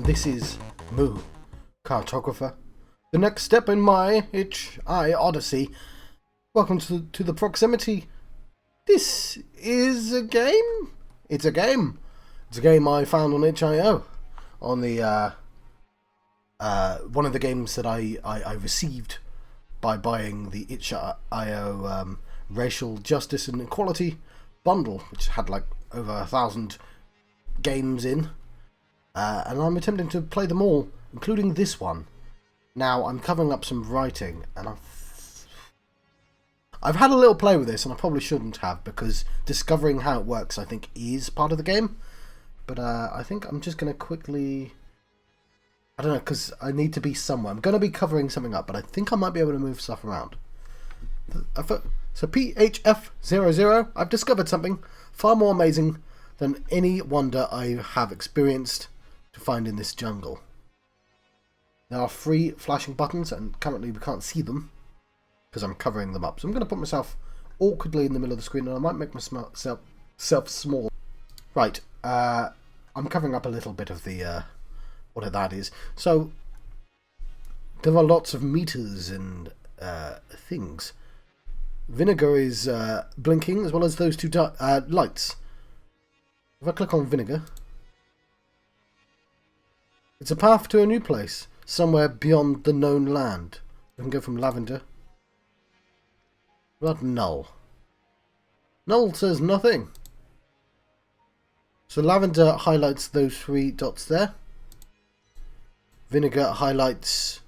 This is Moo, Cartographer. The next step in my Itch.iOdyssey. Welcome to the proximity. This is a game. It's a game. It's a game I found on Itch.io. On the one of the games that I received by buying the Itch.io Racial Justice and Equality bundle, which had like over 1,000 games in. And I'm attempting to play them all, including this one. Now, I'm covering up some writing, and I've had a little play with this, and I probably shouldn't have, because discovering how it works, I think, is part of the game. But I think I'm just going to quickly... I don't know, because I need to be somewhere. I'm going to be covering something up, but I think I might be able to move stuff around. So PHF00, I've discovered something far more amazing than any wonder I have experienced to find in this jungle. There are 3 flashing buttons, and currently we can't see them because I'm covering them up. So I'm going to put myself awkwardly in the middle of the screen, and I might make myself small. Right, I'm covering up a little bit of the what that is. So there are lots of meters and things. Vinegar is blinking, as well as those 2 lights. If I click on vinegar, it's a path to a new place, somewhere beyond the known land. We can go from lavender. What about null? Null says nothing. So lavender highlights those 3 dots there. Vinegar highlights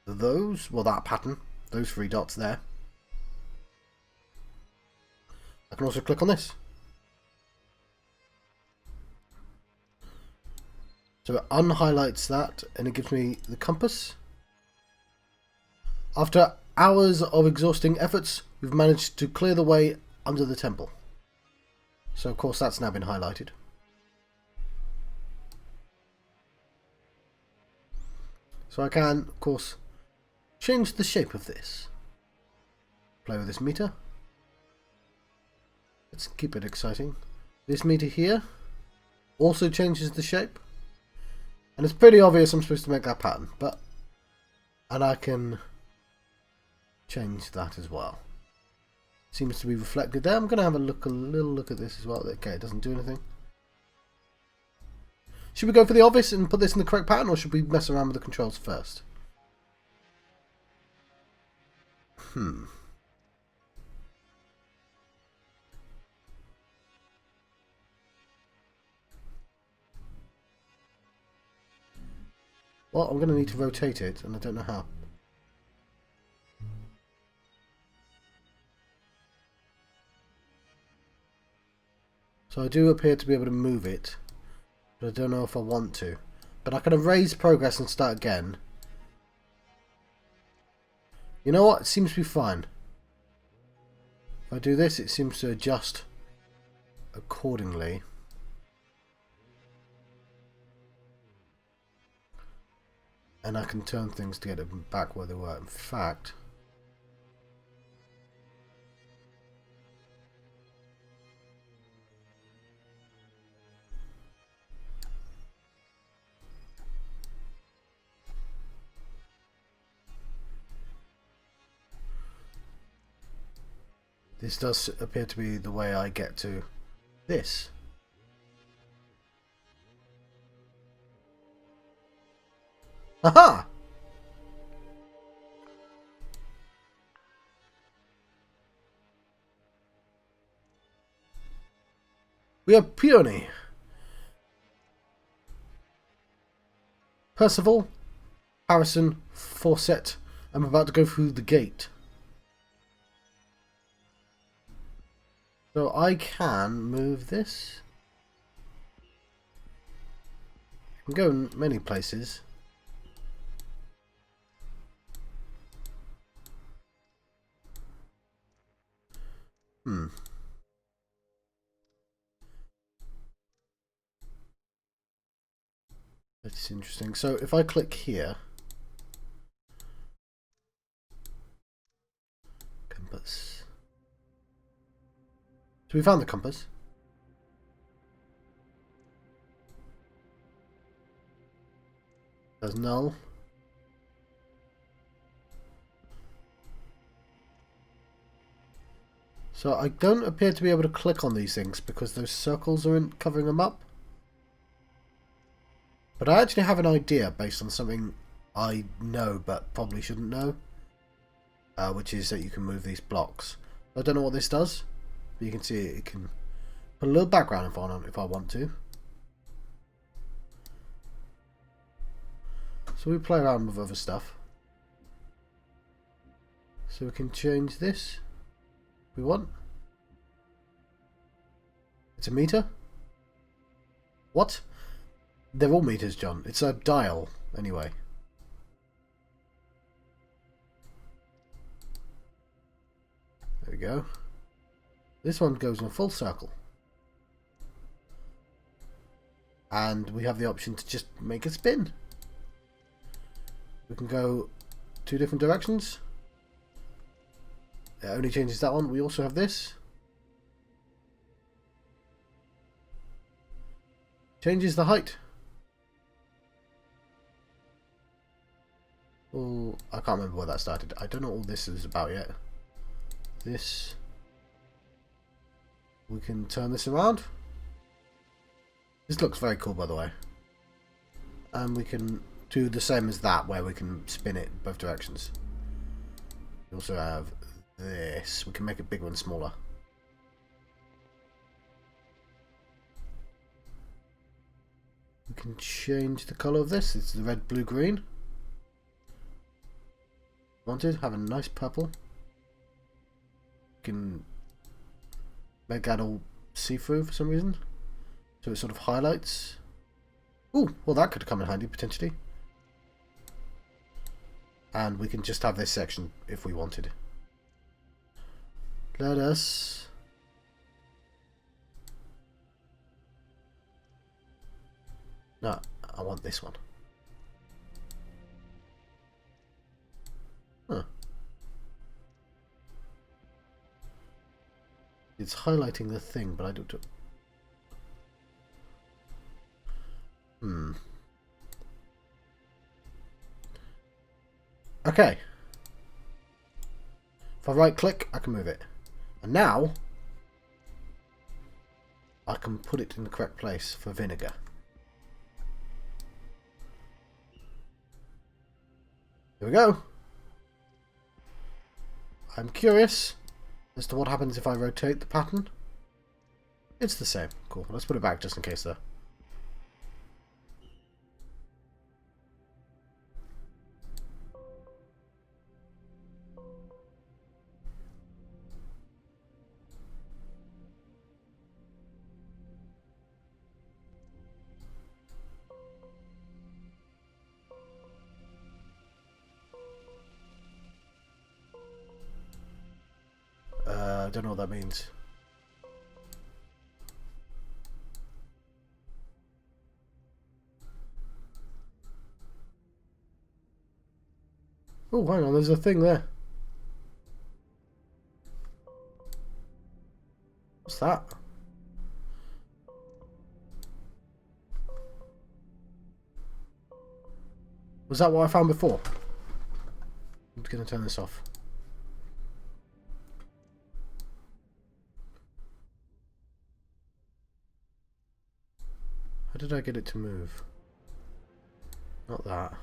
those, well, that pattern, those 3 dots there. I can also click on this. So it unhighlights that, and it gives me the compass. After hours of exhausting efforts, we've managed to clear the way under the temple. So of course that's now been highlighted. So I can, of course, change the shape of this. Play with this meter. Let's keep it exciting. This meter here also changes the shape. And it's pretty obvious I'm supposed to make that pattern, and I can change that as well. Seems to be reflected there. I'm going to have a little look at this as well. Okay, it doesn't do anything. Should we go for the obvious and put this in the correct pattern, or should we mess around with the controls first? Well, I'm going to need to rotate it, and I don't know how. So I do appear to be able to move it, but I don't know if I want to. But I can erase progress and start again. You know what? It seems to be fine. If I do this, it seems to adjust accordingly. And I can turn things to get them back where they were. In fact, this does appear to be the way I get to this. Aha! We are Peony. Percival, Harrison, Fawcett. I'm about to go through the gate. So I can move this. I can go in many places. That's interesting. So if I click here, compass. So we found the compass. There's null. So I don't appear to be able to click on these things because those circles aren't covering them up. But I actually have an idea based on something I know but probably shouldn't know. Which is that you can move these blocks. I don't know what this does, but you can see it can put a little background info on if I want to. So we play around with other stuff. So we can change this if we want. It's a meter? What? They're all meters, John. It's a dial, anyway. There we go. This one goes in a full circle. And we have the option to just make a spin. We can go 2 different directions. It only changes that one. We also have this. Changes the height. Oh, I can't remember where that started. I don't know what all this is about yet. This. We can turn this around. This looks very cool, by the way. And we can do the same as that, where we can spin it both directions. We also have this. We can make a big one smaller. We can change the colour of this. It's the red, blue, green. Wanted, have a nice purple. We can make that all see-through for some reason. So it sort of highlights. Ooh, well that could come in handy potentially. And we can just have this section if we wanted. Let us... No, I want this one. Huh. It's highlighting the thing, but I don't... Okay. If I right click, I can move it. And now I can put it in the correct place for vinegar. Here we go. I'm curious as to what happens if I rotate the pattern. It's the same. Cool. Let's put it back just in case though. I don't know what that means. Oh, hang on, there's a thing there. What's that? Was that what I found before? I'm just going to turn this off. How did I get it to move? Not that.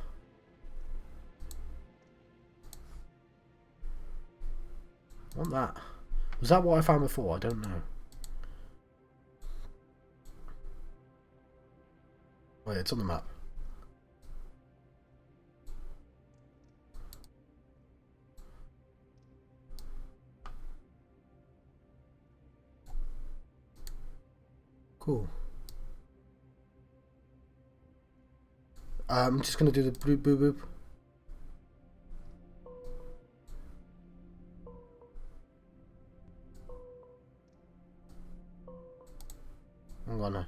I want that. Was that what I found before? I don't know. Oh yeah, it's on the map. Cool. I'm just going to do the boop boop boop. Hang on now.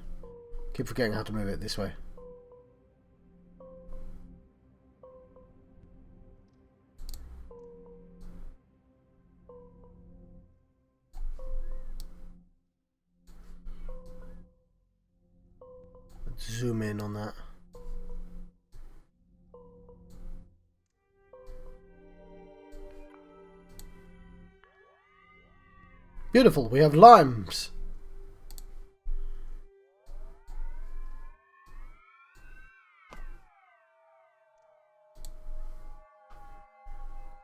Keep forgetting how to move it this way. Let's zoom in on that. Beautiful, we have limes.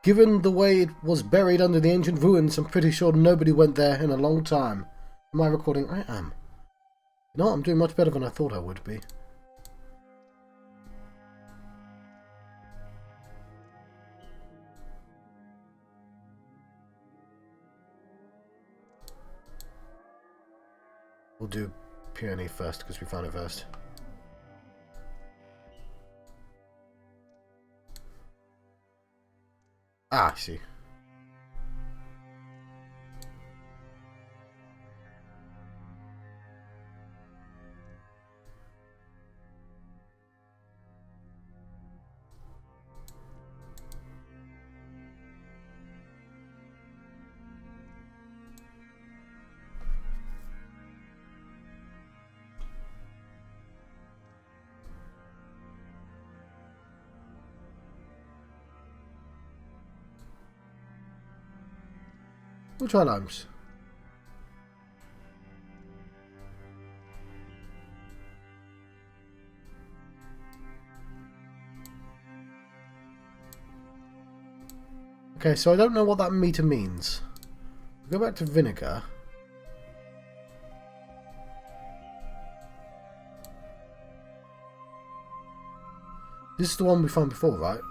Given the way it was buried under the ancient ruins, I'm pretty sure nobody went there in a long time. Am I recording? I am. You know what? I'm doing much better than I thought I would be. We'll do peony first because we found it first. Ah, I see. We'll try limes. Okay, so I don't know what that meter means. Go back to vinegar. This is the one we found before, right?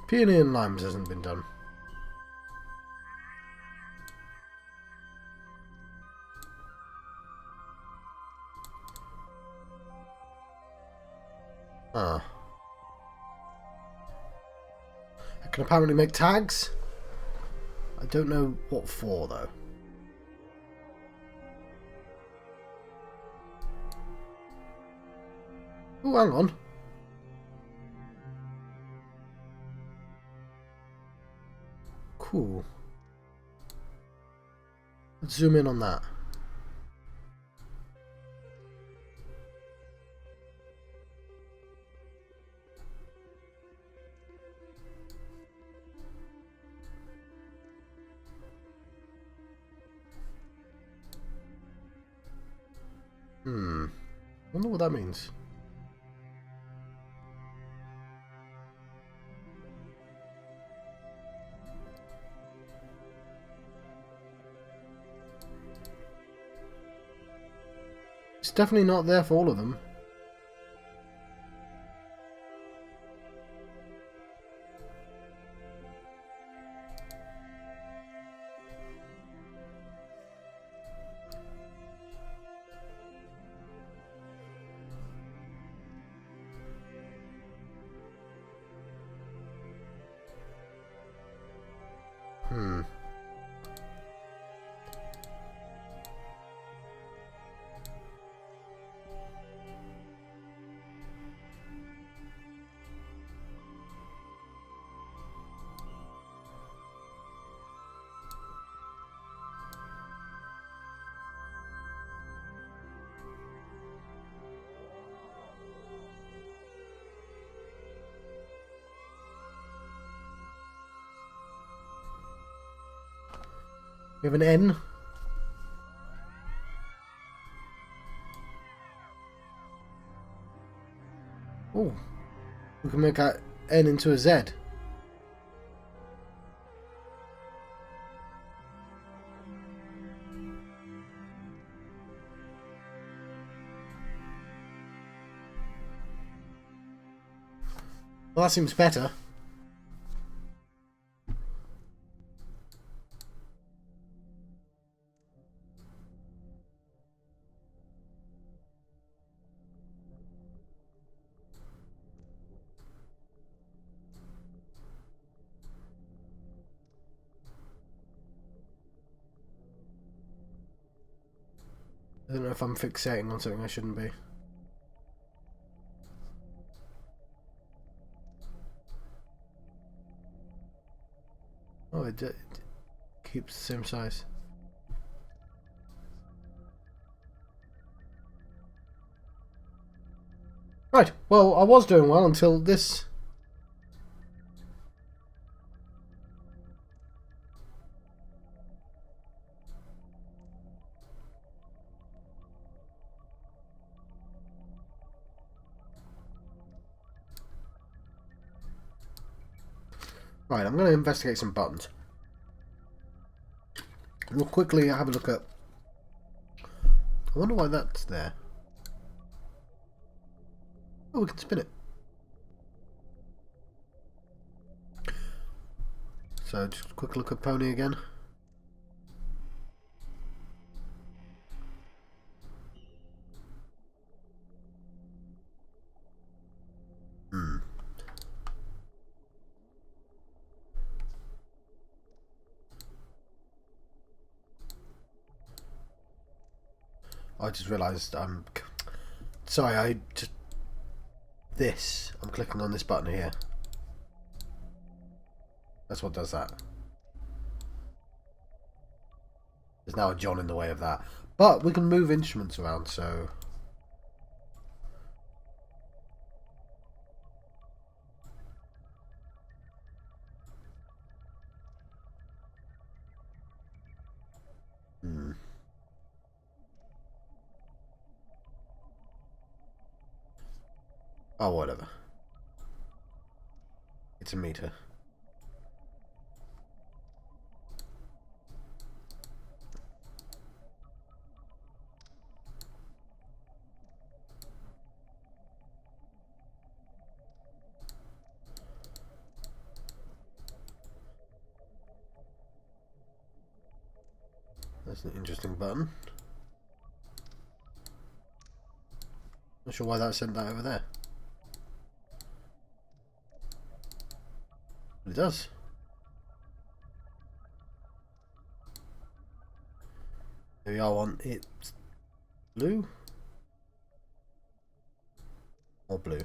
Peony and limes hasn't been done. Ah. I can apparently make tags. I don't know what for though. Oh, hang on. Cool. Let's zoom in on that. Wonder what that means. It's definitely not there for all of them. We have an N. Oh, we can make that N into a Z. Well, that seems better. I don't know if I'm fixating on something I shouldn't be. Oh, it keeps the same size. Right, well, I was doing well until this. Right, I'm going to investigate some buttons. We'll quickly have a look at... I wonder why that's there. Oh, we can spin it. So, just a quick look at Pony again. I just realised I'm... Sorry, I just... This. I'm clicking on this button here. That's what does that. There's now a John in the way of that. But we can move instruments around, so... Oh, whatever. It's a meter. That's an interesting button. Not sure why that sent that over there. But it does. Here we are on it's blue or blue.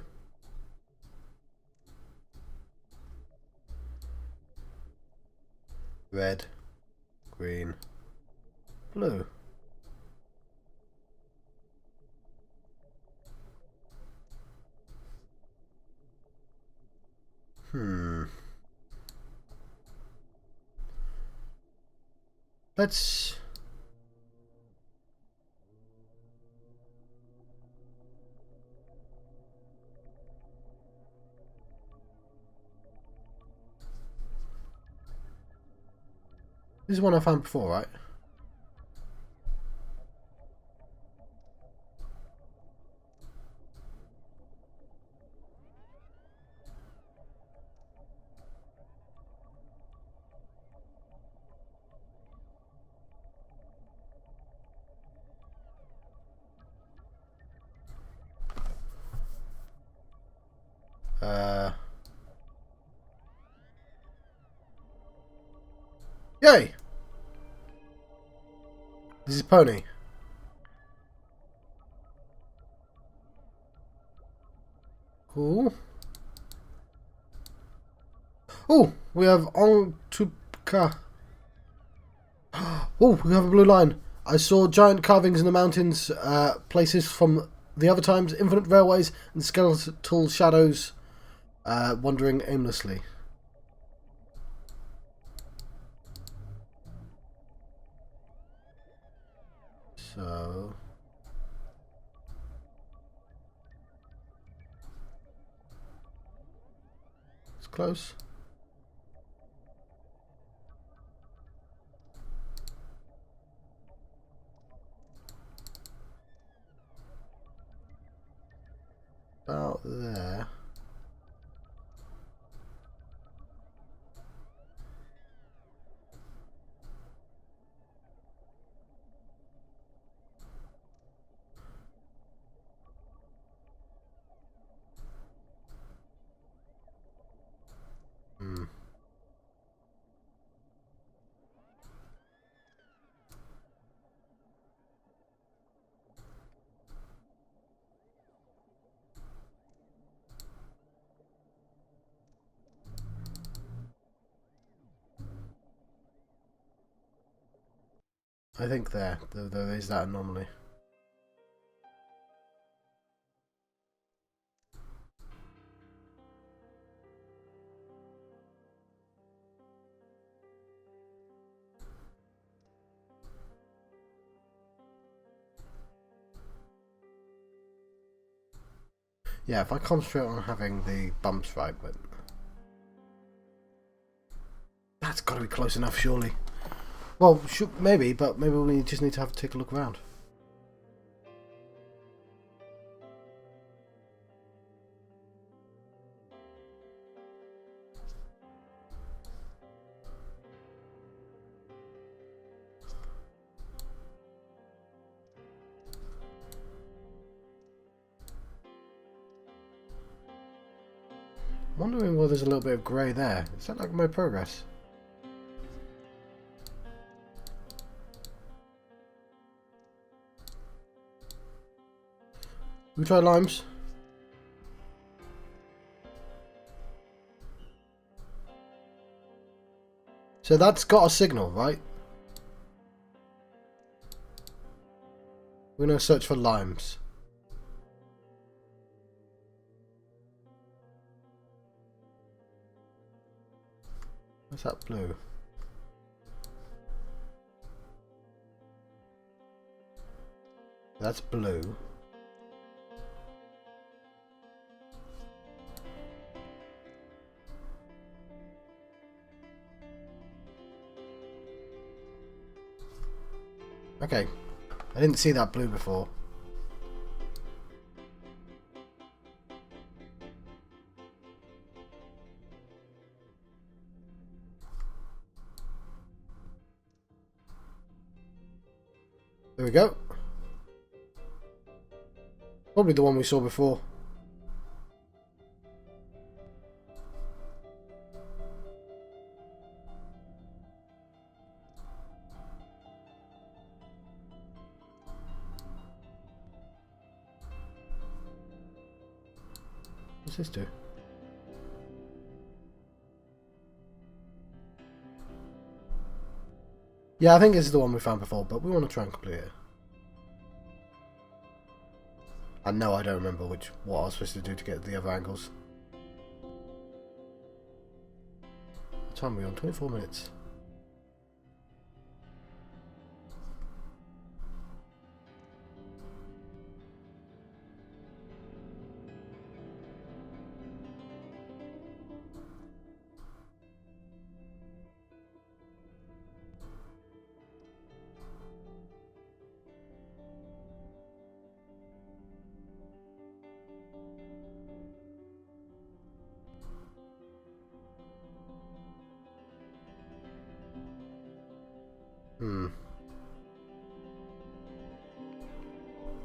Red, green, blue. Let's... This is one I found before, right? Yay! This is Pony. Cool. Oh, we have Ontuka. Oh, we have a blue line. I saw giant carvings in the mountains, places from the other times, infinite railways, and skeletal shadows wandering aimlessly. So... It's close. About there. I think there is that anomaly. Yeah, if I concentrate on having the bumps right, but that's got to be close enough, surely. Well, maybe, but maybe we just need to take a look around. Wondering why there's a little bit of grey there. Is that like my progress? We try limes. So that's got a signal, right? We're going to search for limes. What's that blue? That's blue. Okay. I didn't see that blue before. There we go. Probably the one we saw before. What's this do? Yeah, I think this is the one we found before, but we want to try and complete it. And no, I don't remember what I was supposed to do to get the other angles. What time are we on? 24 minutes.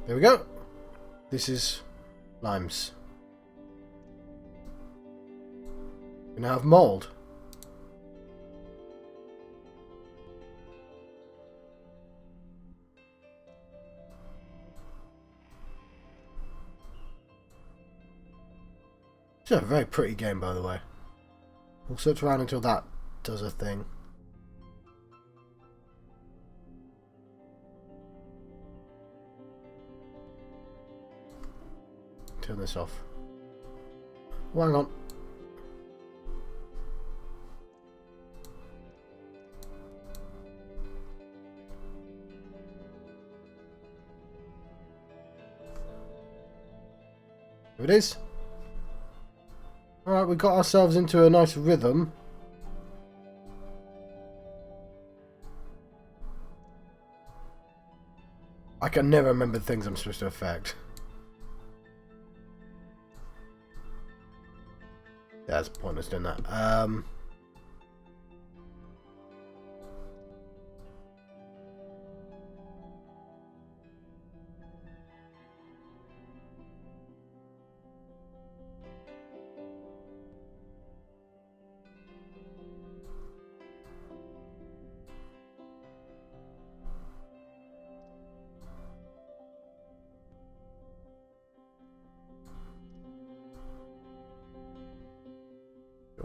There we go. This is limes. We now have mold. It's a very pretty game, by the way. We'll search around until that does a thing. Turn this off. Oh, hang on. Here it is. Alright, we got ourselves into a nice rhythm. I can never remember the things I'm supposed to affect. Yeah, that's pointless doing that.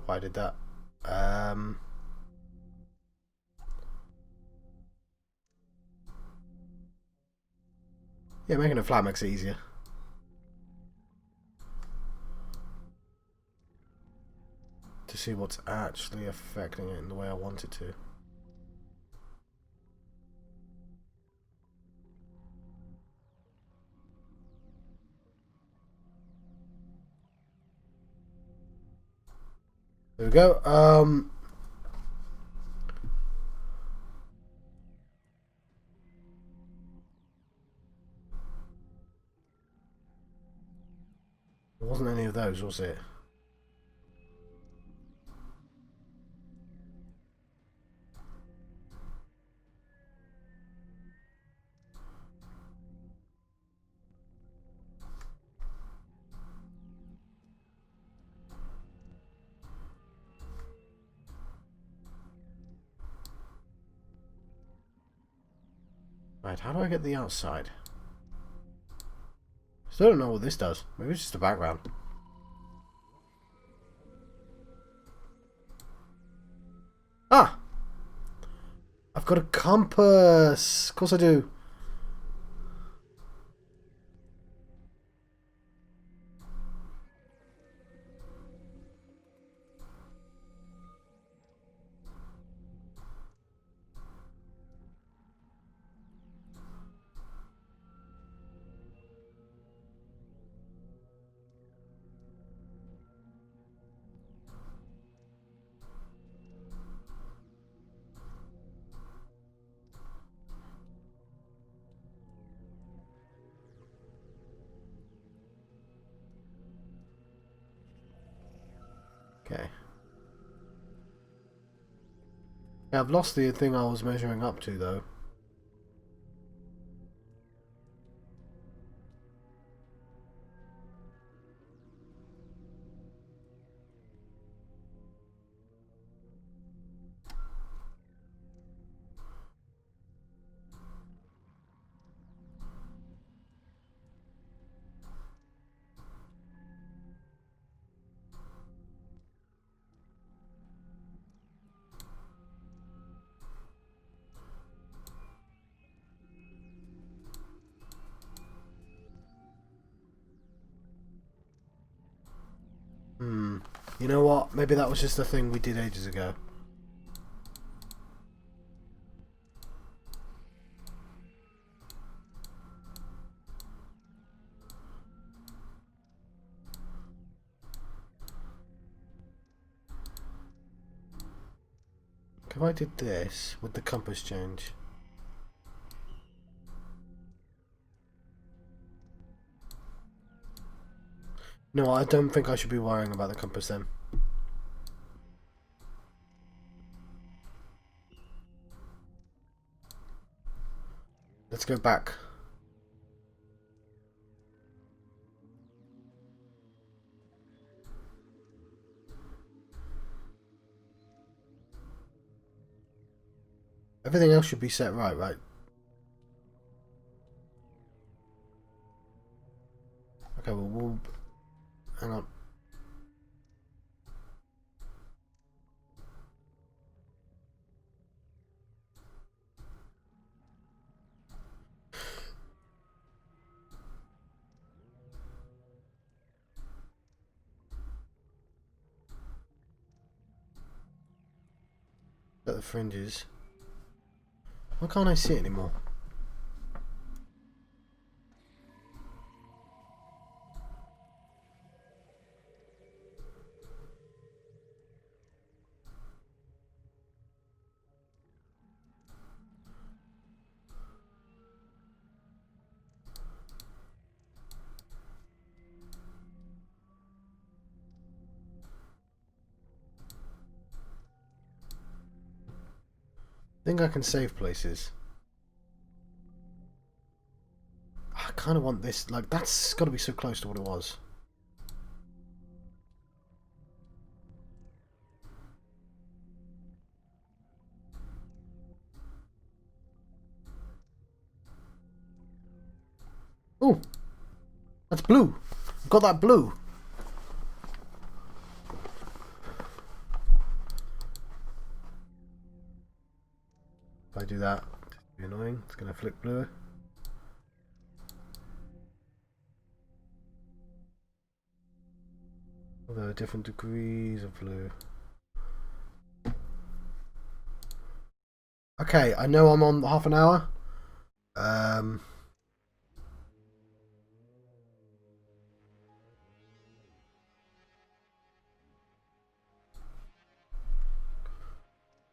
Why did that? Yeah, making it flat makes it easier. To see what's actually affecting it in the way I want it to. There we go. It wasn't any of those, was it? Right, how do I get the outside? Still don't know what this does. Maybe it's just a background. Ah! I've got a compass! Of course I do. Okay. Yeah, I've lost the thing I was measuring up to, though. You know what? Maybe that was just a thing we did ages ago. If I did this, would the compass change? No, I don't think I should be worrying about the compass then. Let's go back. Everything else should be set right? Okay, well, we'll... Hang on. At the fringes. Why can't I see it anymore? I think I can save places. I kind of want this, like, that's got to be so close to what it was. Oh, that's blue. I've got that blue. If I do that, it's be annoying. It's going to flick blue. Although different degrees of blue. Okay, I know I'm on half an hour.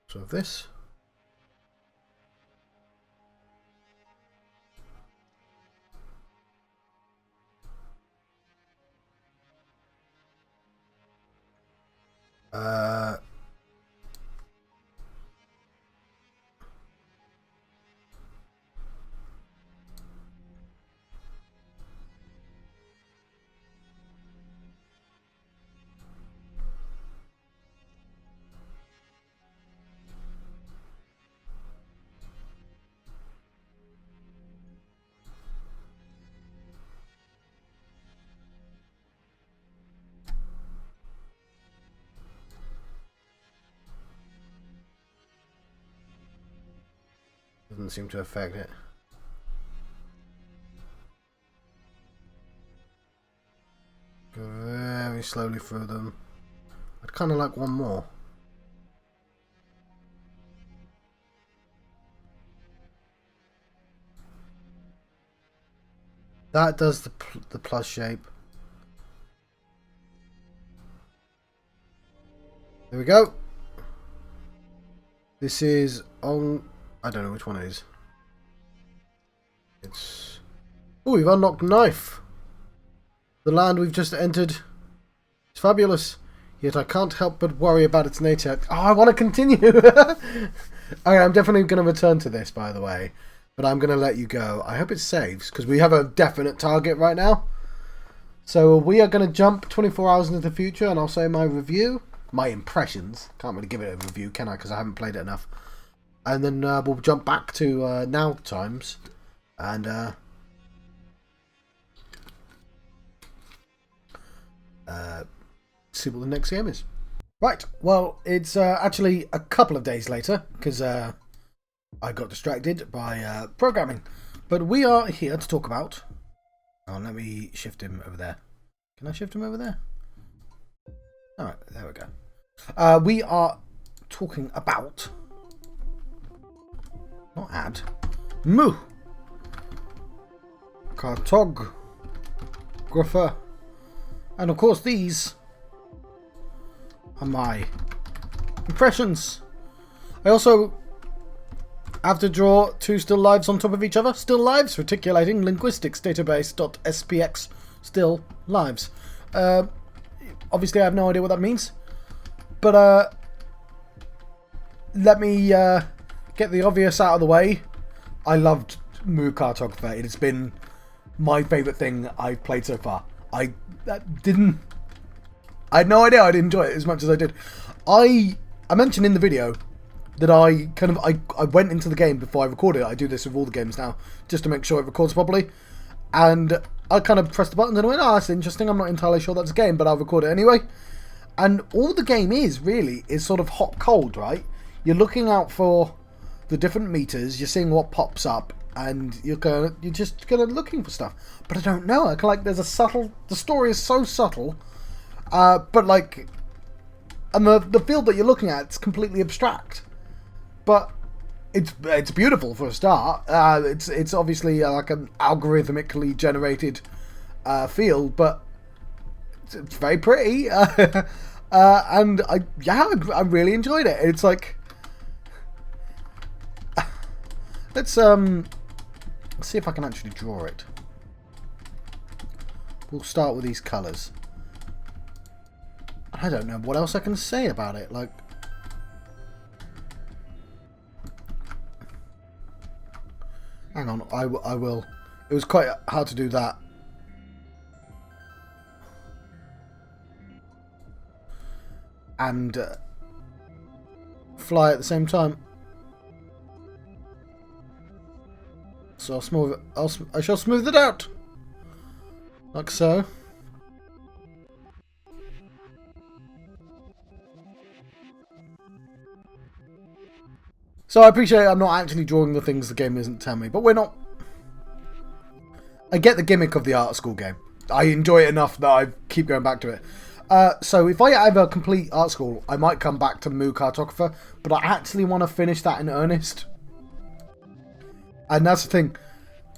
So this. Doesn't seem to affect it. Go very slowly through them. I'd kind of like one more. That does the plus shape. There we go. This is on... I don't know which one it is. It's... Oh, we've unlocked knife. The land we've just entered. It's fabulous. Yet I can't help but worry about its nature. Oh, I want to continue. Okay, I'm definitely going to return to this, by the way. But I'm going to let you go. I hope it saves, because we have a definite target right now. So we are going to jump 24 hours into the future, and I'll say my review. My impressions. Can't really give it a review, can I? Because I haven't played it enough. And then we'll jump back to now times. And see what the next game is. Right, well, it's actually a couple of days later, because I got distracted by programming. But we are here to talk about... Oh, let me shift him over there. Can I shift him over there? Alright, there we go. We are talking about... Not ad. Moo! Cartographer. And of course these are my impressions. I also have to draw two still lives on top of each other. Still lives, reticulating linguistics database.spx still lives. Obviously I have no idea what that means. But let me get the obvious out of the way. I loved Moo Cartographer. It has been my favourite thing I've played so far. I had no idea I'd enjoy it as much as I did. I mentioned in the video that I went into the game before I recorded it. I do this with all the games now, just to make sure it records properly. And I kind of pressed the button and I went, oh, that's interesting. I'm not entirely sure that's a game, but I'll record it anyway. And all the game is, really, is sort of hot-cold, right? You're looking out for the different meters, you're seeing what pops up, and you're just looking for stuff. But I don't know. There's a subtle... The story is so subtle, but like... And the field that you're looking at, it's completely abstract. But it's beautiful for a start. It's obviously like an algorithmically generated field, but it's very pretty. And I really enjoyed it. It's like... Let's see if I can actually draw it. We'll start with these colours. I don't know what else I can say about it. Like, hang on, I will. It was quite hard to do that. And fly at the same time. So I shall smooth it out, like so. So I appreciate I'm not actually drawing the things the game isn't telling me, but we're not. I get the gimmick of the art school game. I enjoy it enough that I keep going back to it. So if I ever complete art school, I might come back to Moo Cartographer, but I actually want to finish that in earnest. And that's the thing.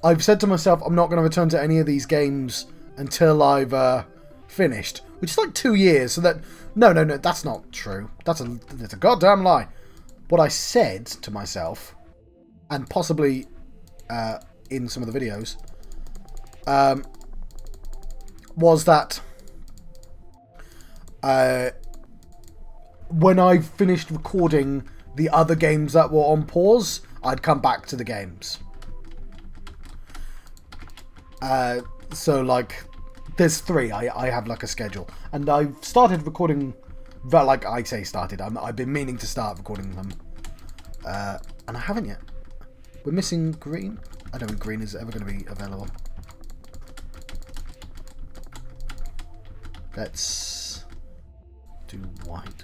I've said to myself, I'm not going to return to any of these games until I've finished, which is like 2 years. So that no, that's not true. That's a goddamn lie. What I said to myself, and possibly in some of the videos, was that when I finished recording the other games that were on pause, I'd come back to the games. So like, there's 3. I have like a schedule, and I've started recording. Well, like I say, started. I've been meaning to start recording them, and I haven't yet. We're missing green. I don't think green is ever going to be available. Let's do white.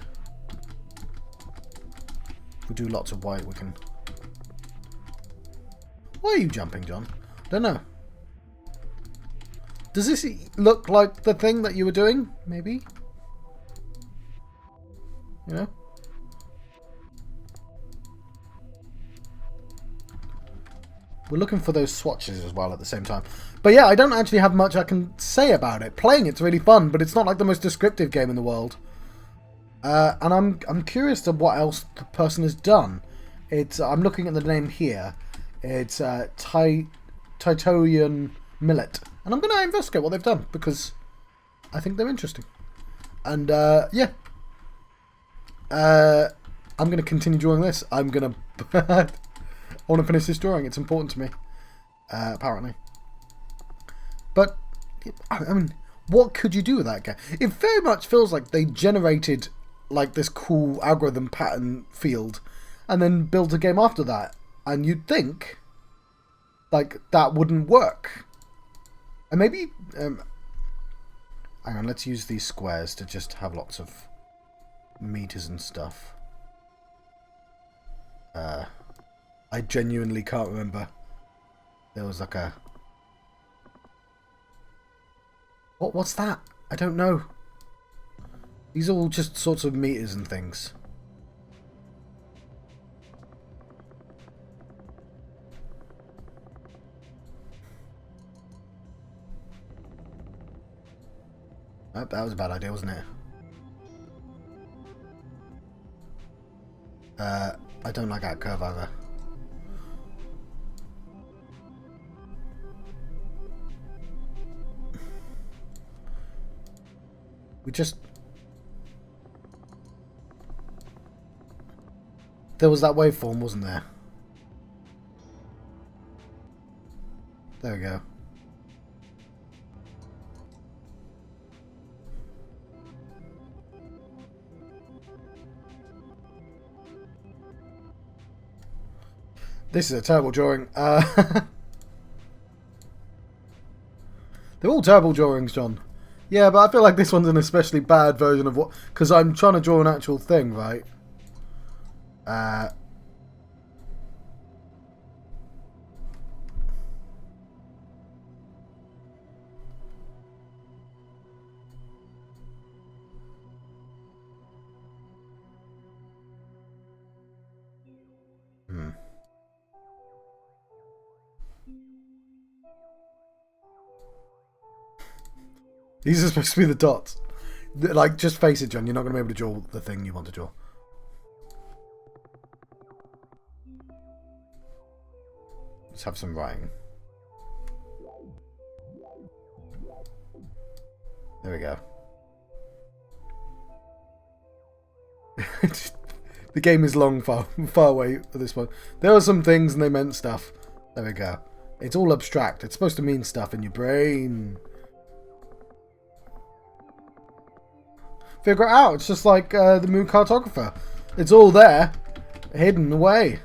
If we do lots of white, we can... Why are you jumping, John? I don't know. Does this look like the thing that you were doing? Maybe? You know? We're looking for those swatches as well at the same time. But yeah, I don't actually have much I can say about it. Playing it's really fun, but it's not like the most descriptive game in the world. And I'm curious to what else the person has done. It's I'm looking at the name here. It's Titoian Millet. And I'm going to investigate what they've done, because I think they're interesting. And yeah. I'm going to continue drawing this. I'm going to... I want to finish this drawing. It's important to me, apparently. But, I mean, what could you do with that game? It very much feels like they generated, like, this cool algorithm pattern field and then built a game after that. And you'd think, like, that wouldn't work. And maybe... hang on, let's use these squares to just have lots of meters and stuff. I genuinely can't remember. There was like a... What's that? I don't know. These are all just sorts of meters and things. Oh, that was a bad idea, wasn't it? I don't like that curve either. We just... There was that waveform, wasn't there? There we go. This is a terrible drawing. They're all terrible drawings, John. Yeah, but I feel like this one's an especially bad version of what... Because I'm trying to draw an actual thing, right? These are supposed to be the dots. Like, just face it, John. You're not going to be able to draw the thing you want to draw. Let's have some writing. There we go. The game is long, far away for this one. There are some things and they meant stuff. There we go. It's all abstract. It's supposed to mean stuff in your brain. Figure it out. It's just like the Moo Cartographer. It's all there, hidden away.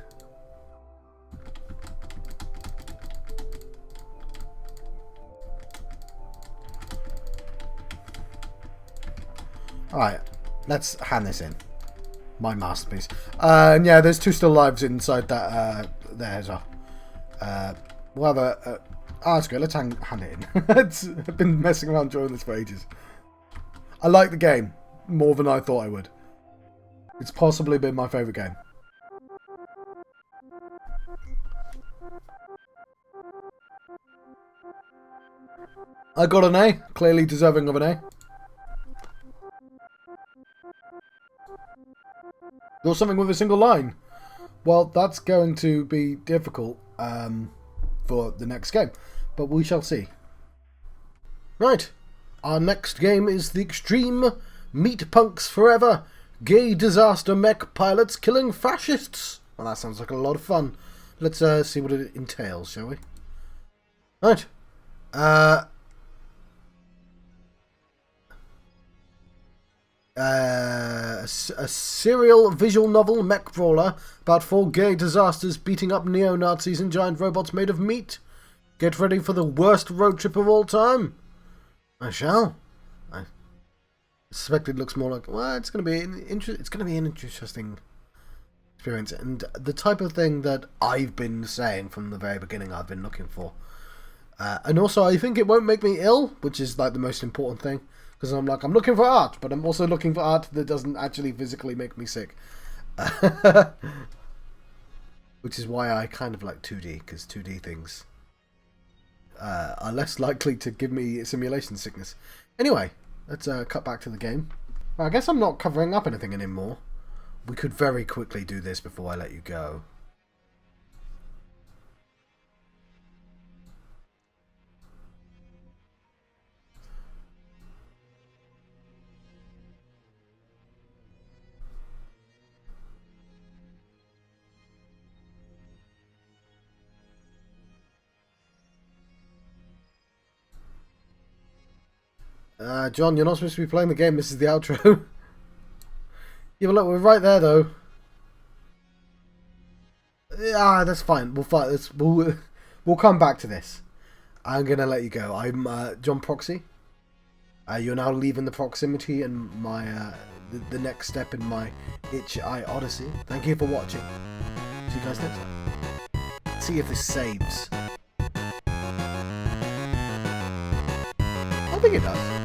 Alright, let's hand this in. My masterpiece. And yeah, there's 2 still lives inside that there as well. We'll have a... oh, that's good. Let's hand it in. I've been messing around drawing this for ages. I like the game more than I thought I would. It's possibly been my favourite game. I got an A, clearly deserving of an A. Or something with a single line. Well, that's going to be difficult for the next game, but we shall see. Right, our next game is the Extreme Meat Punks Forever Gay Disaster Mech Pilots Killing Fascists. Well, that sounds like a lot of fun. Let's see what it entails, shall we? Right. A serial visual novel mech brawler about 4 gay disasters beating up neo-Nazis and giant robots made of meat. Get ready for the worst road trip of all time. I shall. I suspect it looks more like, well, it's going to be an interesting experience, and the type of thing that I've been saying from the very beginning I've been looking for. And also, I think it won't make me ill, which is like the most important thing. Because I'm looking for art, but I'm also looking for art that doesn't actually physically make me sick. Which is why I kind of like 2D, because 2D things are less likely to give me simulation sickness. Anyway, let's cut back to the game. Well, I guess I'm not covering up anything anymore. We could very quickly do this before I let you go. John, you're not supposed to be playing the game. This is the outro. Yeah, but look, we're right there, though. Yeah, that's fine. We'll come back to this. I'm gonna let you go. I'm John Proxy. You're now leaving the proximity and my the next step in my Itch.iOdyssey. Thank you for watching. See you guys next time. See if this saves. I think it does.